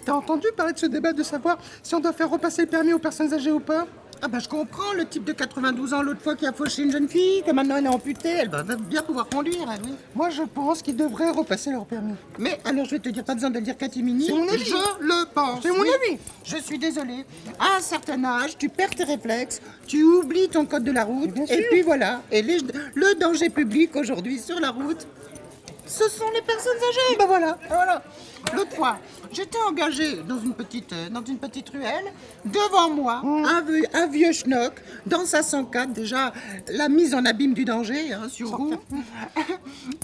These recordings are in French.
t'as entendu parler de ce débat de savoir si on doit faire repasser le permis aux personnes âgées ou pas? Ah bah je comprends, le type de 92 ans l'autre fois qui a fauché une jeune fille, que maintenant elle est amputée, elle va bien pouvoir conduire, elle, oui. Moi, je pense qu'ils devraient repasser leur permis. Mais alors je vais te dire, pas besoin de le dire catimini, C'est mon avis. je le pense. C'est mon oui. avis. Je suis désolée. À un certain âge, tu perds tes réflexes, tu oublies ton code de la route, bien et sûr. puis voilà. Et le danger public aujourd'hui sur la route, ce sont les personnes âgées. Ben voilà. L'autre fois, j'étais engagée dans une petite ruelle. Devant moi, un vieux schnock, dans sa 104, déjà la mise en abîme du danger sur roue.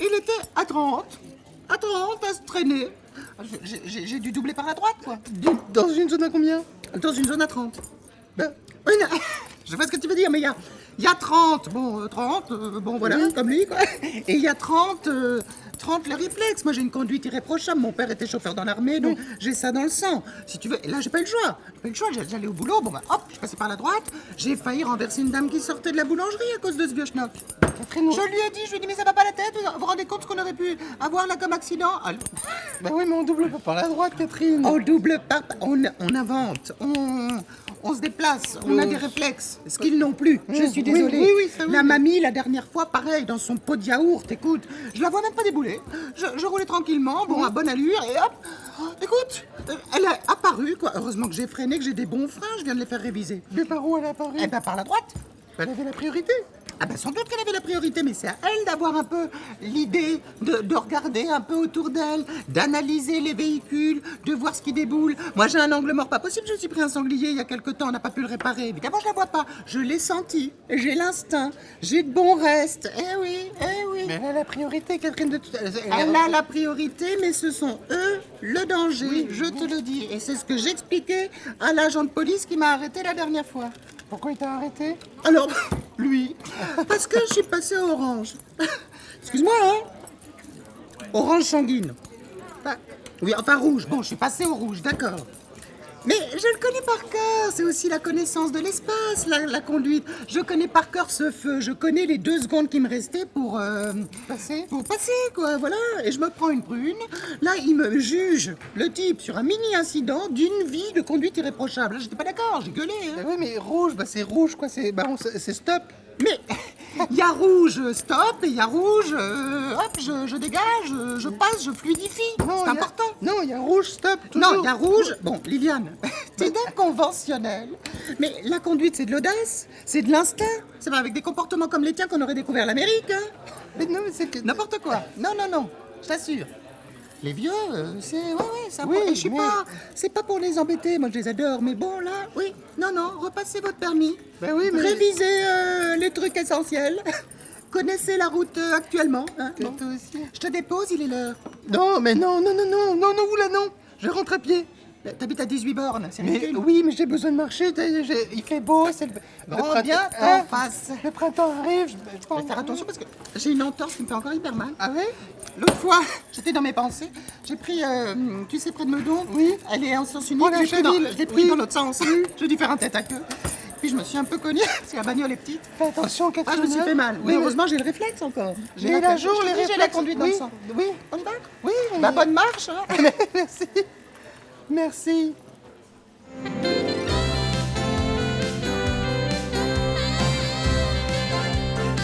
Il était à 30, à se traîner. J'ai dû doubler par la droite, quoi. Dans une zone à combien? Dans une zone à 30. Ben, oui, non, je vois ce que tu veux dire, mais il y a 30, bon voilà, comme lui, quoi. Et il y a 30 le réflexe. Moi, j'ai une conduite irréprochable. Mon père était chauffeur dans l'armée, donc j'ai ça dans le sang. Si tu veux, et là, j'ai pas eu le choix. J'allais au boulot, bon bah hop, je passais par la droite. J'ai failli renverser une dame qui sortait de la boulangerie à cause de ce vieux schnock. Catherine, Je lui ai dit, mais ça va pas la tête, vous vous rendez compte ce qu'on aurait pu avoir là comme accident? Alors, bah oui, mais on double pas par la droite, Catherine. on double pas, on invente, on se déplace, on a des réflexes, ce qu'ils n'ont plus. Je suis désolée. Oui, ça, oui. La mamie, la dernière fois, pareil, dans son pot de yaourt, écoute, je la vois même pas débouler. Je roulais tranquillement, bon, à bonne allure, et hop, écoute, elle est apparue, quoi. Heureusement que j'ai freiné, que j'ai des bons freins, je viens de les faire réviser. Mais par où elle est apparue? Eh ben, par la droite. Elle avait la priorité. Ah ben sans doute qu'elle avait la priorité, mais c'est à elle d'avoir un peu l'idée de regarder un peu autour d'elle, d'analyser les véhicules, de voir ce qui déboule. Moi j'ai un angle mort pas possible, je me suis pris un sanglier il y a quelque temps, on n'a pas pu le réparer. Évidemment je la vois pas, je l'ai senti, j'ai l'instinct, j'ai de bons restes. Eh oui. Mais elle a la priorité, Catherine, de tout. Elle a la priorité, mais ce sont eux le danger, je te le dis. Et c'est ce que j'expliquais à l'agent de police qui m'a arrêté la dernière fois. Pourquoi il t'a arrêté? Alors, lui, parce que je suis passé à orange. Excuse-moi, orange sanguine. Oui, enfin rouge. Bon, je suis passé au rouge, d'accord. Mais je le connais par cœur. C'est aussi la connaissance de l'espace, la conduite. Je connais par cœur ce feu. Je connais les 2 secondes qui me restaient pour Passer? pour passer, quoi. Voilà. Et je me prends une prune. Là, il me juge, le type, sur un mini incident d'une vie de conduite irréprochable. Là, j'étais pas d'accord. J'ai gueulé. Bah oui, mais rouge, bah c'est rouge, quoi. C'est stop. Mais il y a rouge, stop, et il y a rouge, hop, je dégage, je passe, je fluidifie. C'est important. Non, il y a rouge, stop. Toujours. Non, il y a rouge. Bon, Liliane, t'es d'un conventionnel. Mais la conduite, c'est de l'audace, c'est de l'instinct. C'est pas avec des comportements comme les tiens qu'on aurait découvert l'Amérique. Mais non, mais c'est que. N'importe quoi. Non, je t'assure. Les vieux, c'est... Ouais, ça... Oui, et je suis mais- pas... C'est pas pour les embêter, moi je les adore, mais bon, là, oui. Non, repassez votre permis. Bah oui, mais- Révisez les trucs essentiels. Connaissez la route actuellement. Hein, Et bon. toi aussi. Je te dépose, il est l'heure. Non, mais non, oula, non. Je rentre à pied. T'habites à 18 bornes, c'est Mais ridicule. oui, mais j'ai besoin de marcher. Il fait beau, c'est le Rends printemps. bien Hein, en face. Le printemps arrive. Je vais faire attention parce que j'ai une entorse qui me fait encore hyper mal. Ah ouais? L'autre fois, j'étais dans mes pensées, j'ai pris, tu sais, près de Meudon, Oui. elle est en sens unique, Oh, la cheville. je l'ai pris Oui. dans l'autre sens, j'ai dû faire un tête à queue. Puis je me suis un peu cognée, parce que la bagnole est petite. Fais attention, Ah, Catherine. je me suis fait mal. Oui, Mais heureusement, j'ai le réflexe encore. J'ai Mais la- la jour, je te les dis, réflexes. j'ai la conduite dans oui. le sang. Oui, On y va? oui. Bah, bonne marche, hein. Merci. Merci.